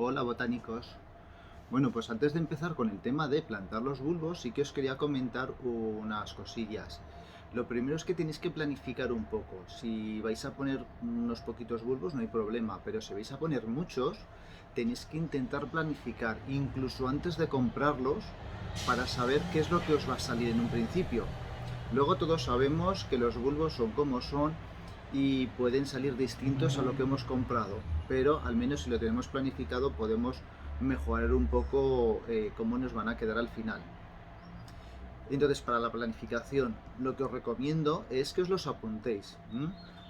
Hola botánicos. Bueno, pues antes de empezar con el tema de plantar los bulbos, sí que os quería comentar unas cosillas. Lo primero es que tenéis que planificar un poco. Si vais a poner unos poquitos bulbos no hay problema, pero si vais a poner muchos, tenéis que intentar planificar, incluso antes de comprarlos, para saber qué es lo que os va a salir en un principio. Luego todos sabemos que los bulbos son como son y pueden salir distintos a lo que hemos comprado, pero al menos si lo tenemos planificado podemos mejorar un poco cómo nos van a quedar al final. Entonces, para la planificación, lo que os recomiendo es que os los apuntéis.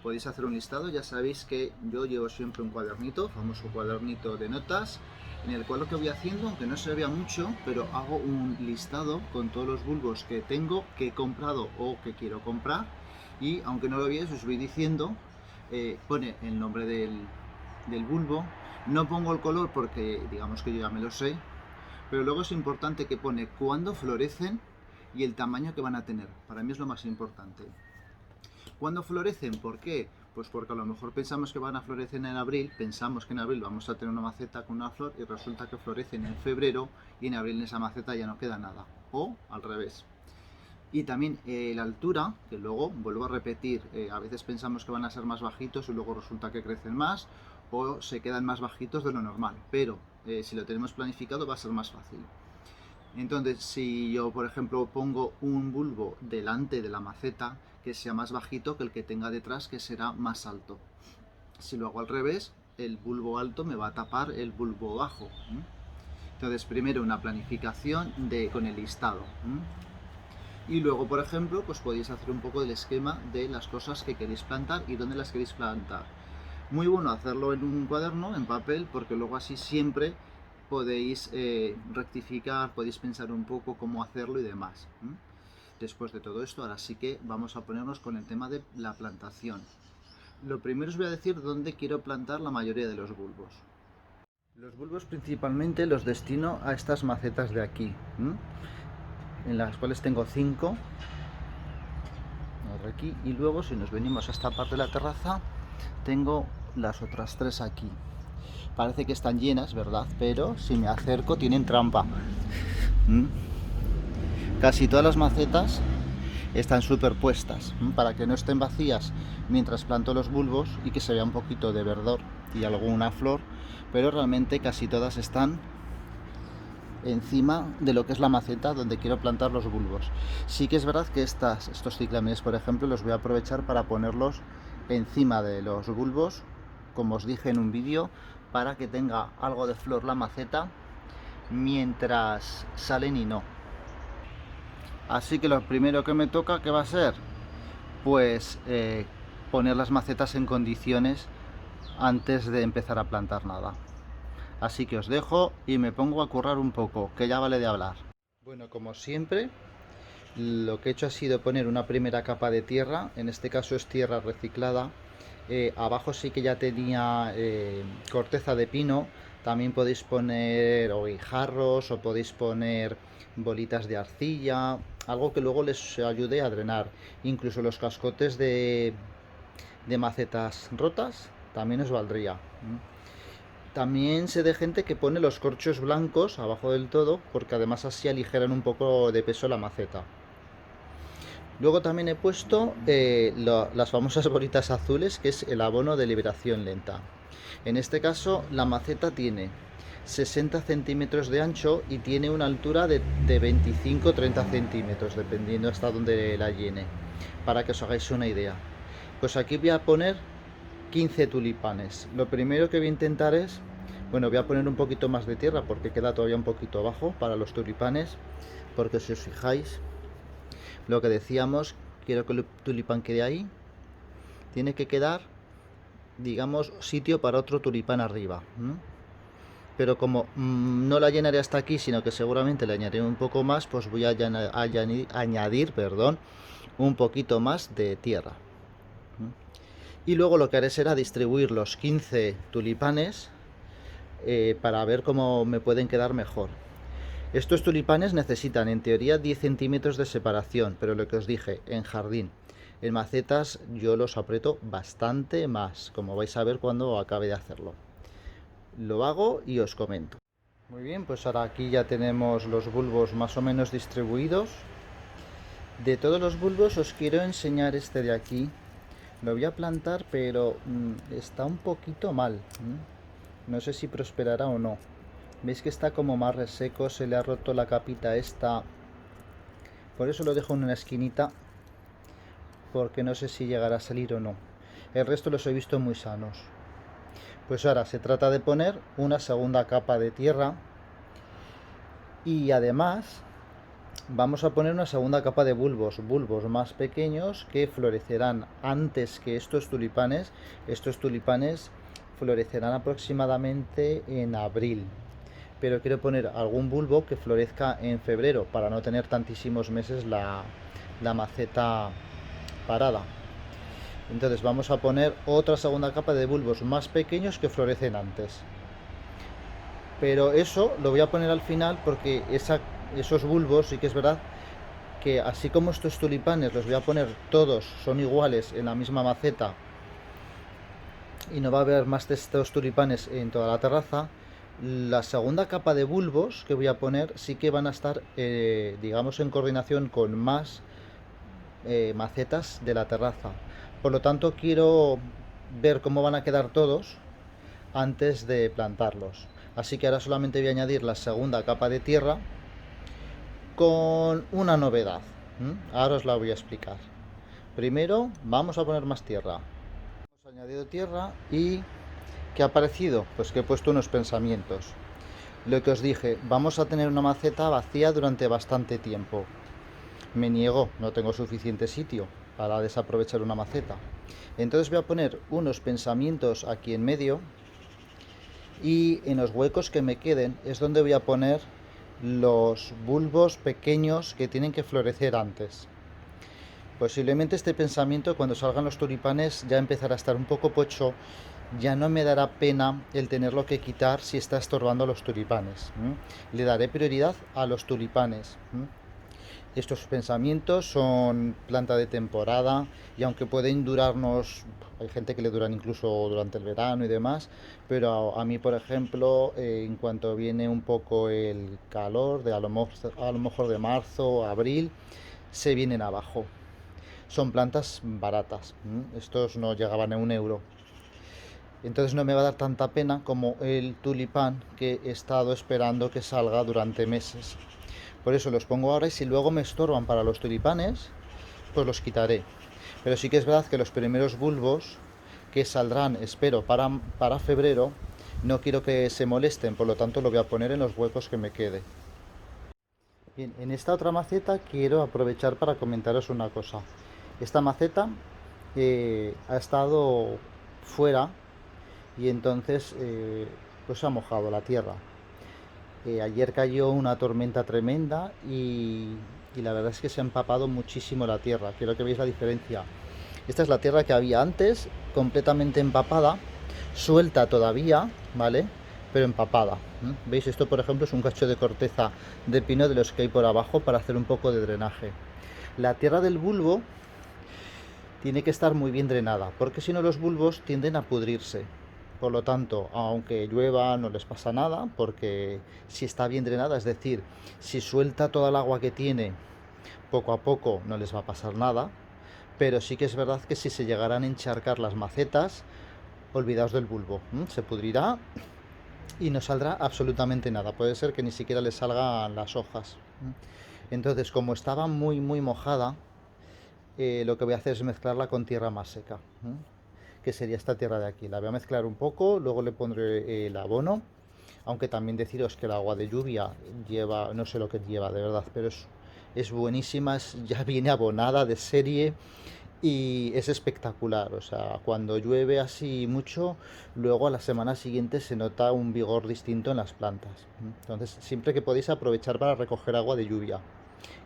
Podéis hacer un listado, ya sabéis que yo llevo siempre un cuadernito, famoso cuadernito de notas, en el cual lo que voy haciendo, aunque no se vea mucho, pero hago un listado con todos los bulbos que tengo, que he comprado o que quiero comprar, y aunque no lo veáis, os voy diciendo, pone el nombre del bulbo, no pongo el color porque digamos que yo ya me lo sé, pero luego es importante que pone cuándo florecen y el tamaño que van a tener. Para mí es lo más importante. ¿Cuándo florecen? ¿Por qué? Pues porque a lo mejor pensamos que van a florecer en abril, pensamos que en abril vamos a tener una maceta con una flor y resulta que florecen en febrero y en abril en esa maceta ya no queda nada. O al revés. Y también la altura, que luego vuelvo a repetir, a veces pensamos que van a ser más bajitos y luego resulta que crecen más o se quedan más bajitos de lo normal, pero si lo tenemos planificado va a ser más fácil. Entonces, si yo, por ejemplo, pongo un bulbo delante de la maceta, que sea más bajito que el que tenga detrás, que será más alto. Si lo hago al revés, el bulbo alto me va a tapar el bulbo bajo. Entonces, primero una planificación con el listado. Y luego, por ejemplo, pues podéis hacer un poco del esquema de las cosas que queréis plantar y dónde las queréis plantar. Muy bueno hacerlo en un cuaderno, en papel, porque luego así siempre podéis rectificar, podéis pensar un poco cómo hacerlo y demás. Después de todo esto, ahora sí que vamos a ponernos con el tema de la plantación. Lo primero os voy a decir dónde quiero plantar la mayoría de los bulbos. Los bulbos principalmente los destino a estas macetas de aquí, en las cuales tengo 5 aquí, y luego si nos venimos a esta parte de la terraza tengo las otras 3 aquí. Parece que están llenas, ¿verdad? Pero si me acerco tienen trampa. Casi todas las macetas están superpuestas para que no estén vacías mientras planto los bulbos y que se vea un poquito de verdor y alguna flor, pero realmente casi todas están encima de lo que es la maceta donde quiero plantar los bulbos. Sí que es verdad que estos ciclámenes, por ejemplo, los voy a aprovechar para ponerlos encima de los bulbos, como os dije en un vídeo, para que tenga algo de flor la maceta mientras salen y no. Así que lo primero que me toca, ¿qué va a ser? Pues poner las macetas en condiciones antes de empezar a plantar nada. Así que os dejo y me pongo a currar un poco, que ya vale de hablar. Bueno, como siempre, lo que he hecho ha sido poner una primera capa de tierra, en este caso es tierra reciclada. Abajo sí que ya tenía corteza de pino, también podéis poner o guijarros o podéis poner bolitas de arcilla, algo que luego les ayude a drenar. Incluso los cascotes de macetas rotas también os valdría. También sé de gente que pone los corchos blancos abajo del todo, porque además así aligeran un poco de peso la maceta. Luego también he puesto las famosas bolitas azules, que es el abono de liberación lenta. En este caso la maceta tiene 60 centímetros de ancho y tiene una altura de 25-30 centímetros, dependiendo hasta donde la llene, para que os hagáis una idea. Pues aquí voy a poner 15 tulipanes. Lo primero que voy a intentar es, bueno, voy a poner un poquito más de tierra porque queda todavía un poquito abajo para los tulipanes, porque si os fijáis, lo que decíamos, quiero que el tulipán quede ahí, tiene que quedar, digamos, sitio para otro tulipán arriba. Pero como no la llenaré hasta aquí, sino que seguramente la añadiré un poco más, pues voy a añadir, un poquito más de tierra. Y luego lo que haré será distribuir los 15 tulipanes para ver cómo me pueden quedar mejor. Estos tulipanes necesitan en teoría 10 centímetros de separación, pero lo que os dije, en jardín. En macetas yo los aprieto bastante más, como vais a ver cuando acabe de hacerlo. lo hago y os comento. Muy bien, pues ahora aquí ya tenemos los bulbos más o menos distribuidos. De todos los bulbos os quiero enseñar este de aquí. Lo voy a plantar, pero está un poquito mal. No sé si prosperará o no. Veis que está como más reseco, se le ha roto la capita esta. Por eso lo dejo en una esquinita, porque no sé si llegará a salir o no. El resto los he visto muy sanos. Pues ahora se trata de poner una segunda capa de tierra. Y además vamos a poner una segunda capa de bulbos más pequeños que florecerán antes que estos tulipanes. Estos tulipanes florecerán aproximadamente en abril, pero quiero poner algún bulbo que florezca en febrero para no tener tantísimos meses la maceta parada. Entonces vamos a poner otra segunda capa de bulbos más pequeños que florecen antes, pero eso lo voy a poner al final porque esos bulbos sí que es verdad que así como estos tulipanes los voy a poner todos, son iguales en la misma maceta y no va a haber más de estos tulipanes en toda la terraza, la segunda capa de bulbos que voy a poner sí que van a estar digamos en coordinación con más macetas de la terraza. Por lo tanto quiero ver cómo van a quedar todos antes de plantarlos. Así que ahora solamente voy a añadir la segunda capa de tierra con una novedad. Ahora os la voy a explicar. Primero vamos a poner más tierra. Hemos añadido tierra y ¿qué ha aparecido? Pues que he puesto unos pensamientos. Lo que os dije, vamos a tener una maceta vacía durante bastante tiempo. Me niego, no tengo suficiente sitio para desaprovechar una maceta. Entonces voy a poner unos pensamientos aquí en medio y en los huecos que me queden es donde voy a poner los bulbos pequeños que tienen que florecer antes. Posiblemente este pensamiento, cuando salgan los tulipanes, ya empezará a estar un poco pocho. Ya no me dará pena el tenerlo que quitar si está estorbando a los tulipanes. Le daré prioridad a los tulipanes. Estos pensamientos son planta de temporada y aunque pueden durarnos, hay gente que le duran incluso durante el verano y demás, pero a mí, por ejemplo, en cuanto viene un poco el calor, a lo mejor de marzo, abril, se vienen abajo. Son plantas baratas, estos no llegaban a 1 euro. Entonces no me va a dar tanta pena como el tulipán que he estado esperando que salga durante meses. Por eso los pongo ahora y si luego me estorban para los tulipanes, pues los quitaré. Pero sí que es verdad que los primeros bulbos que saldrán, espero, para febrero, no quiero que se molesten, por lo tanto lo voy a poner en los huecos que me quede. Bien, en esta otra maceta quiero aprovechar para comentaros una cosa. Esta maceta ha estado fuera y entonces pues se ha mojado la tierra. Ayer cayó una tormenta tremenda y la verdad es que se ha empapado muchísimo la tierra. Quiero que veáis la diferencia. Esta es la tierra que había antes, completamente empapada, suelta todavía, ¿vale? Pero empapada. ¿Veis? Esto, por ejemplo, es un cacho de corteza de pino de los que hay por abajo para hacer un poco de drenaje. La tierra del bulbo tiene que estar muy bien drenada, porque si no los bulbos tienden a pudrirse. Por lo tanto, aunque llueva no les pasa nada, porque si está bien drenada, es decir, si suelta toda el agua que tiene poco a poco, no les va a pasar nada. Pero sí que es verdad que si se llegaran a encharcar las macetas, olvidaos del bulbo, se pudrirá y no saldrá absolutamente nada. Puede ser que ni siquiera le salgan las hojas. Entonces, como estaba muy mojada, lo que voy a hacer es mezclarla con tierra más seca, que sería esta tierra de aquí. La voy a mezclar un poco, luego le pondré el abono, aunque también deciros que el agua de lluvia lleva, no sé lo que lleva de verdad, pero es buenísima, ya viene abonada de serie y es espectacular. O sea, cuando llueve así mucho, luego a la semana siguiente se nota un vigor distinto en las plantas. Entonces, siempre que podéis aprovechar para recoger agua de lluvia,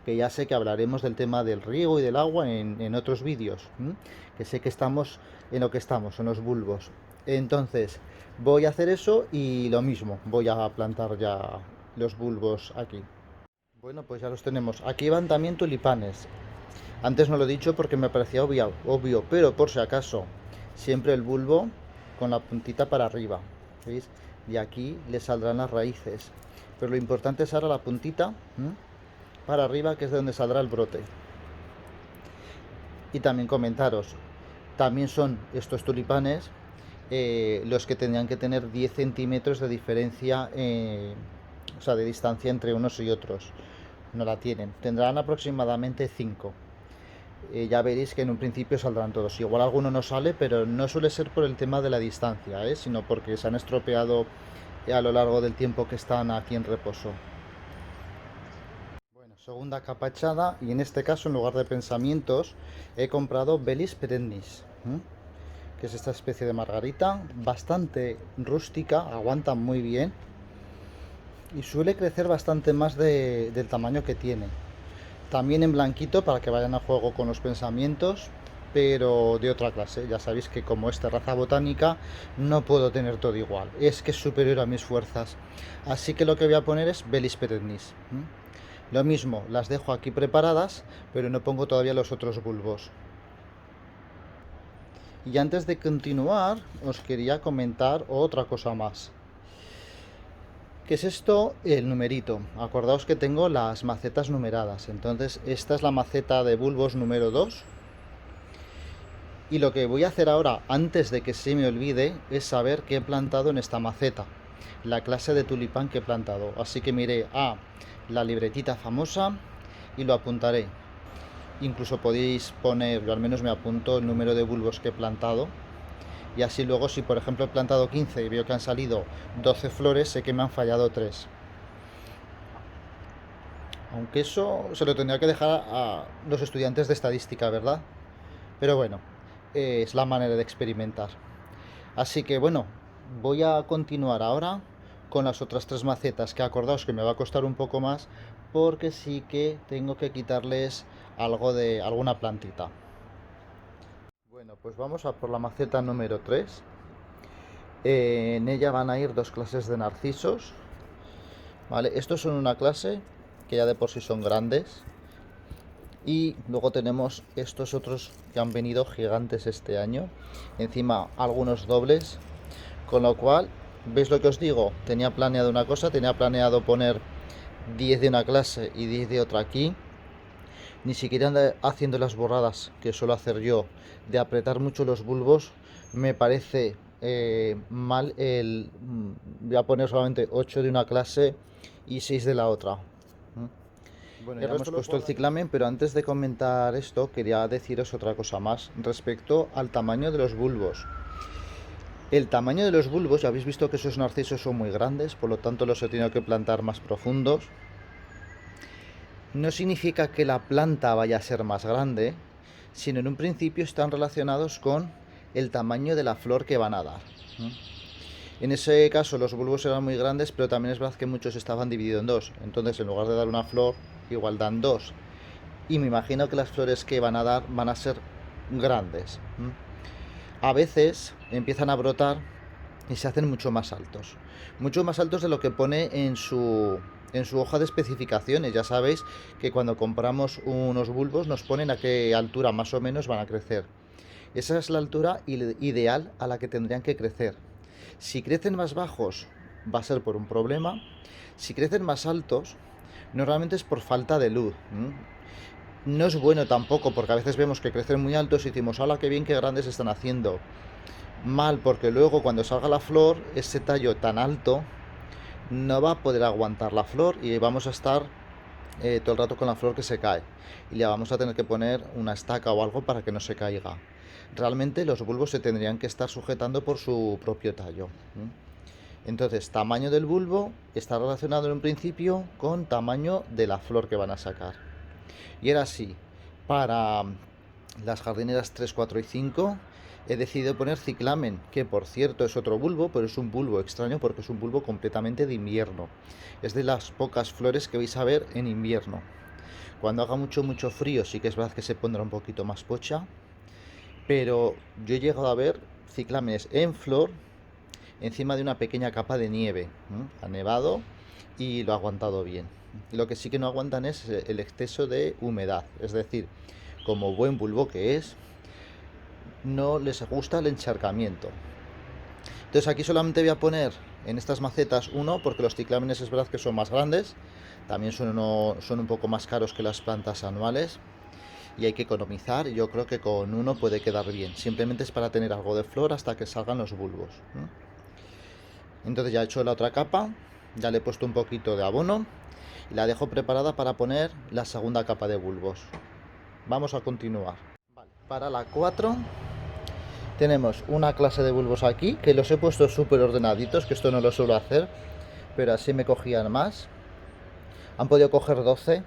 que ya sé que hablaremos del tema del riego y del agua en otros vídeos, que sé que estamos en lo que estamos, en los bulbos. Entonces, voy a hacer eso y lo mismo, voy a plantar ya los bulbos aquí. Bueno, pues ya los tenemos. Aquí van también tulipanes. Antes no lo he dicho porque me parecía obvio, pero por si acaso, siempre el bulbo con la puntita para arriba. ¿Veis? y aquí le saldrán las raíces. Pero lo importante es ahora la puntita para arriba, que es de donde saldrá el brote. Y también comentaros, también son estos tulipanes los que tendrían que tener 10 centímetros de diferencia, o sea, de distancia entre unos y otros. No la tienen, tendrán aproximadamente 5. Ya veréis que en un principio saldrán todos. Igual alguno no sale, pero no suele ser por el tema de la distancia, sino porque se han estropeado a lo largo del tiempo que están aquí en reposo. Bueno, segunda capa echada, y en este caso en lugar de pensamientos he comprado Bellis perennis, que es esta especie de margarita, bastante rústica, aguanta muy bien y suele crecer bastante más del tamaño que tiene. También en blanquito para que vayan a juego con los pensamientos, pero de otra clase. Ya sabéis que como es terraza botánica no puedo tener todo igual, es que es superior a mis fuerzas. Así que lo que voy a poner es Bellis perennis. Lo mismo, las dejo aquí preparadas, pero no pongo todavía los otros bulbos. Y antes de continuar, os quería comentar otra cosa más. ¿Qué es esto? El numerito. Acordaos que tengo las macetas numeradas. Entonces, esta es la maceta de bulbos número 2. Y lo que voy a hacer ahora, antes de que se me olvide, es saber qué he plantado en esta maceta. La clase de tulipán que he plantado. Así que miré a la libretita famosa y lo apuntaré. Incluso podéis poner, yo al menos me apunto el número de bulbos que he plantado. Y así luego, si por ejemplo he plantado 15 y veo que han salido 12 flores, sé que me han fallado 3. Aunque eso se lo tendría que dejar a los estudiantes de estadística, ¿verdad? Pero bueno, es la manera de experimentar. Así que bueno, voy a continuar ahora con las otras 3 macetas, que acordaos que me va a costar un poco más, porque sí que tengo que quitarles algo de alguna plantita. Bueno, pues vamos a por la maceta número 3. En ella van a ir 2 clases de narcisos. Vale, estos son una clase que ya de por sí son grandes. Y luego tenemos estos otros que han venido gigantes este año. Encima algunos dobles. Con lo cual, ¿veis lo que os digo? Tenía planeado una cosa, tenía planeado poner 10 de una clase y 10 de otra aquí. Ni siquiera haciendo las borradas que suelo hacer yo de apretar mucho los bulbos, me parece mal voy a poner solamente 8 de una clase y 6 de la otra. Bueno, ya hemos puesto el ciclamen, pero antes de comentar esto quería deciros otra cosa más respecto al tamaño de los bulbos. El tamaño de los bulbos, ya habéis visto que esos narcisos son muy grandes, por lo tanto los he tenido que plantar más profundos. No significa que la planta vaya a ser más grande, sino en un principio están relacionados con el tamaño de la flor que van a dar. En ese caso los bulbos eran muy grandes, pero también es verdad que muchos estaban divididos en dos. Entonces en lugar de dar una flor, igual dan dos. Y me imagino que las flores que van a dar van a ser grandes. A veces empiezan a brotar y se hacen mucho más altos. Mucho más altos de lo que pone en su hoja de especificaciones. Ya sabéis que cuando compramos unos bulbos nos ponen a qué altura más o menos van a crecer. Esa es la altura ideal a la que tendrían que crecer. Si crecen más bajos va a ser por un problema. Si crecen más altos, normalmente es por falta de luz. No es bueno tampoco, porque a veces vemos que crecen muy altos y decimos, ¡hala, qué bien, qué grandes están haciendo! Mal, porque luego cuando salga la flor, ese tallo tan alto no va a poder aguantar la flor y vamos a estar todo el rato con la flor que se cae. Y le vamos a tener que poner una estaca o algo para que no se caiga. Realmente los bulbos se tendrían que estar sujetando por su propio tallo. Entonces, tamaño del bulbo está relacionado en un principio con tamaño de la flor que van a sacar. Y era así, para las jardineras 3, 4 y 5 he decidido poner ciclamen, que por cierto es otro bulbo, pero es un bulbo extraño porque es un bulbo completamente de invierno. Es de las pocas flores que vais a ver en invierno. Cuando haga mucho frío sí que es verdad que se pondrá un poquito más pocha, pero yo he llegado a ver ciclámenes en flor encima de una pequeña capa de nieve. Ha nevado y lo ha aguantado bien. Lo que sí que no aguantan es el exceso de humedad, es decir, como buen bulbo que es, no les gusta el encharcamiento. Entonces aquí solamente voy a poner en estas macetas uno, porque los ciclámenes es verdad que son más grandes, también son un poco más caros que las plantas anuales y hay que economizar. Yo creo que con uno puede quedar bien, simplemente es para tener algo de flor hasta que salgan los bulbos, ¿no? Entonces ya he hecho la otra capa, ya le he puesto un poquito de abono y la dejo preparada para poner la segunda capa de bulbos. Vamos a continuar. Vale, para la 4 tenemos una clase de bulbos aquí, que los he puesto súper ordenaditos, que esto no lo suelo hacer, pero así me cogían más. Han podido coger 12.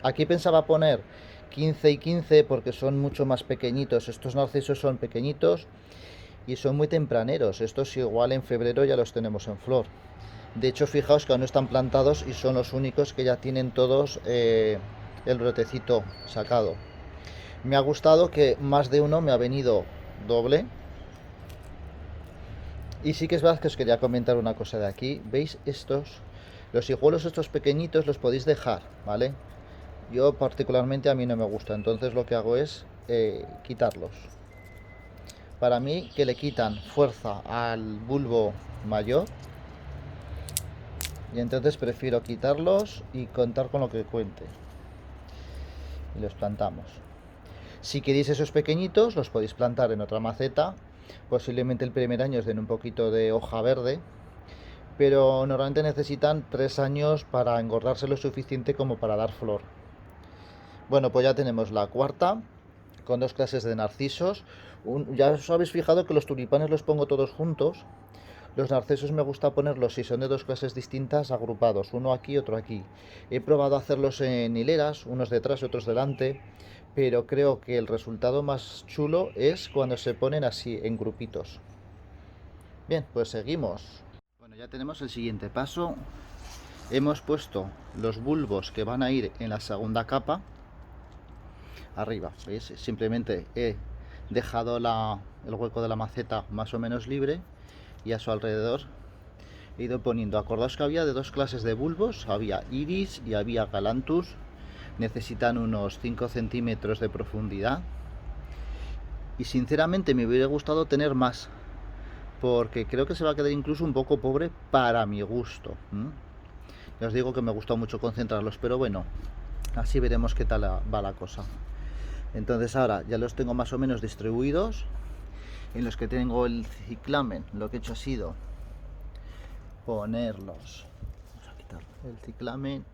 Aquí pensaba poner 15 y 15 porque son mucho más pequeñitos. Estos narcisos son pequeñitos y son muy tempraneros. Estos igual en febrero ya los tenemos en flor. De hecho, fijaos que aún no están plantados y son los únicos que ya tienen todos el brotecito sacado. Me ha gustado que más de uno me ha venido doble. Y sí que es verdad que os quería comentar una cosa de aquí. ¿Veis estos? Los hijuelos estos pequeñitos los podéis dejar, ¿vale? Yo particularmente a mí no me gusta, entonces lo que hago es quitarlos. Para mí que le quitan fuerza al bulbo mayor y entonces prefiero quitarlos y contar con lo que cuente. Y los plantamos. Si queréis esos pequeñitos los podéis plantar en otra maceta. Posiblemente el primer año os den un poquito de hoja verde, pero normalmente necesitan 3 años para engordarse lo suficiente como para dar flor. Bueno, pues ya tenemos la cuarta, con 2 clases de narcisos. Ya os habéis fijado que los tulipanes los pongo todos juntos. Los narcisos me gusta ponerlos, si son de 2 clases distintas, agrupados, uno aquí, otro aquí. He probado a hacerlos en hileras, unos detrás y otros delante, pero creo que el resultado más chulo es cuando se ponen así, en grupitos. Bien, pues seguimos. Bueno, ya tenemos el siguiente paso. Hemos puesto los bulbos que van a ir en la segunda capa arriba, ¿veis? Simplemente he dejado el hueco de la maceta más o menos libre y a su alrededor he ido poniendo. Acordaos que había de 2 clases de bulbos, había iris y había galanthus. Necesitan unos 5 centímetros de profundidad y sinceramente me hubiera gustado tener más, porque creo que se va a quedar incluso un poco pobre para mi gusto. Ya os digo que me gustó mucho concentrarlos, pero bueno, así veremos qué tal va la cosa. Entonces ahora ya los tengo más o menos distribuidos. En los que tengo el ciclamen, lo que he hecho ha sido ponerlos, vamos a quitar el ciclamen,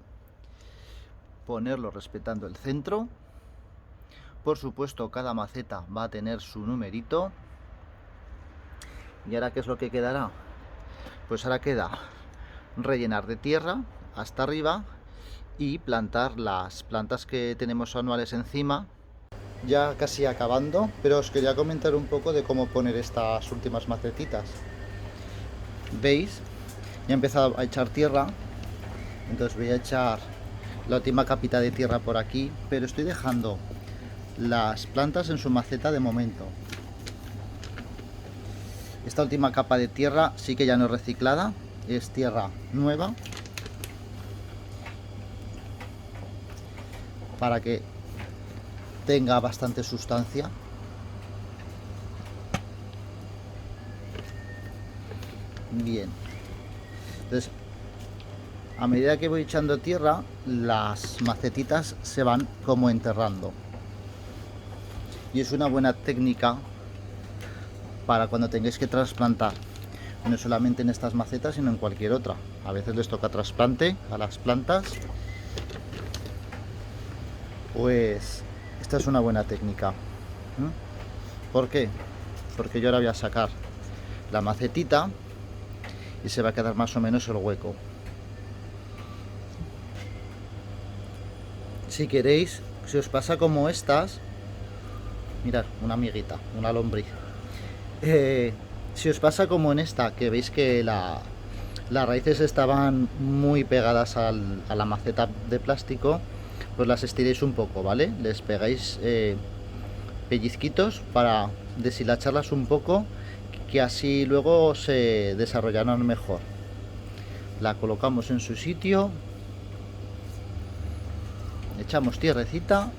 ponerlo respetando el centro. Por supuesto, cada maceta va a tener su numerito. ¿Y ahora qué es lo que quedará? Pues ahora queda rellenar de tierra hasta arriba y plantar las plantas que tenemos anuales encima. Ya casi acabando, pero os quería comentar un poco de cómo poner estas últimas macetitas. ¿Veis? Ya he empezado a echar tierra, entonces voy a echar la última capita de tierra por aquí, pero estoy dejando las plantas en su maceta de momento. Esta última capa de tierra sí que ya no es reciclada, es tierra nueva, para que tenga bastante sustancia. Bien, entonces a medida que voy echando tierra, las macetitas se van como enterrando y es una buena técnica para cuando tengáis que trasplantar, no solamente en estas macetas sino en cualquier otra. A veces les toca trasplante a las plantas, pues esta es una buena técnica. ¿Por qué? Porque yo ahora voy a sacar la macetita y se va a quedar más o menos el hueco. Si queréis, si os pasa como estas, mirad, una amiguita, una lombriz. Si os pasa como en esta, que veis que las raíces estaban muy pegadas a la maceta de plástico, pues las estiréis un poco, ¿vale? Les pegáis pellizquitos para deshilacharlas un poco, que así luego se desarrollarán mejor. La colocamos en su sitio, echamos tierrecita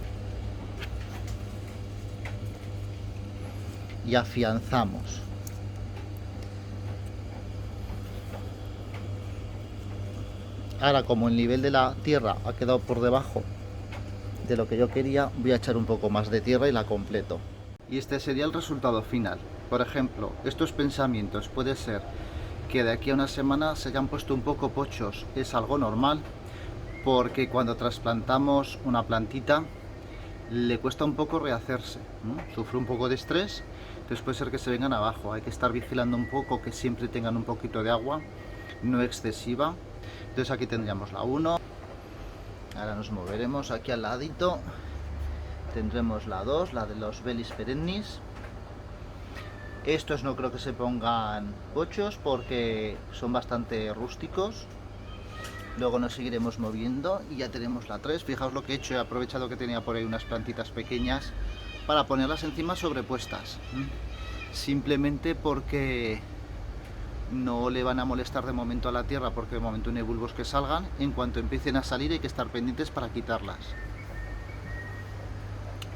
y afianzamos. Ahora, como el nivel de la tierra ha quedado por debajo de lo que yo quería, voy a echar un poco más de tierra y la completo. Y este sería el resultado final. Por ejemplo, estos pensamientos puede ser que de aquí a una semana se hayan puesto un poco pochos. Es algo normal, porque cuando trasplantamos una plantita le cuesta un poco rehacerse, ¿no? Sufre un poco de estrés, entonces puede ser que se vengan abajo. Hay que estar vigilando un poco que siempre tengan un poquito de agua, no excesiva. Entonces aquí tendríamos la 1. Ahora nos moveremos aquí al ladito. Tendremos la 2, la de los Bellis perennis. Estos no creo que se pongan pochos porque son bastante rústicos. Luego nos seguiremos moviendo y ya tenemos la 3. Fijaos lo que he hecho, he aprovechado que tenía por ahí unas plantitas pequeñas para ponerlas encima sobrepuestas. Simplemente porque no le van a molestar de momento a la tierra, porque de momento no hay bulbos que salgan. En cuanto empiecen a salir hay que estar pendientes para quitarlas.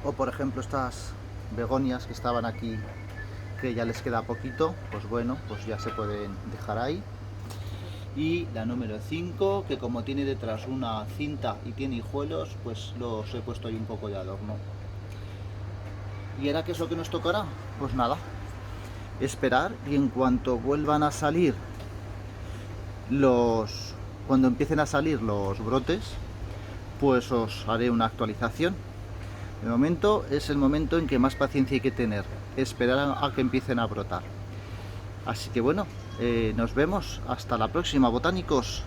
O por ejemplo estas begonias que estaban aquí, que ya les queda poquito, pues bueno, pues ya se pueden dejar ahí. Y la número 5, que como tiene detrás una cinta y tiene hijuelos, pues los he puesto ahí un poco de adorno. ¿Y ahora qué es lo que nos tocará? Pues nada, esperar, y en cuanto vuelvan a salir cuando empiecen a salir los brotes, pues os haré una actualización. De momento es el momento en que más paciencia hay que tener, esperar a que empiecen a brotar. Así que bueno, nos vemos, hasta la próxima, botánicos.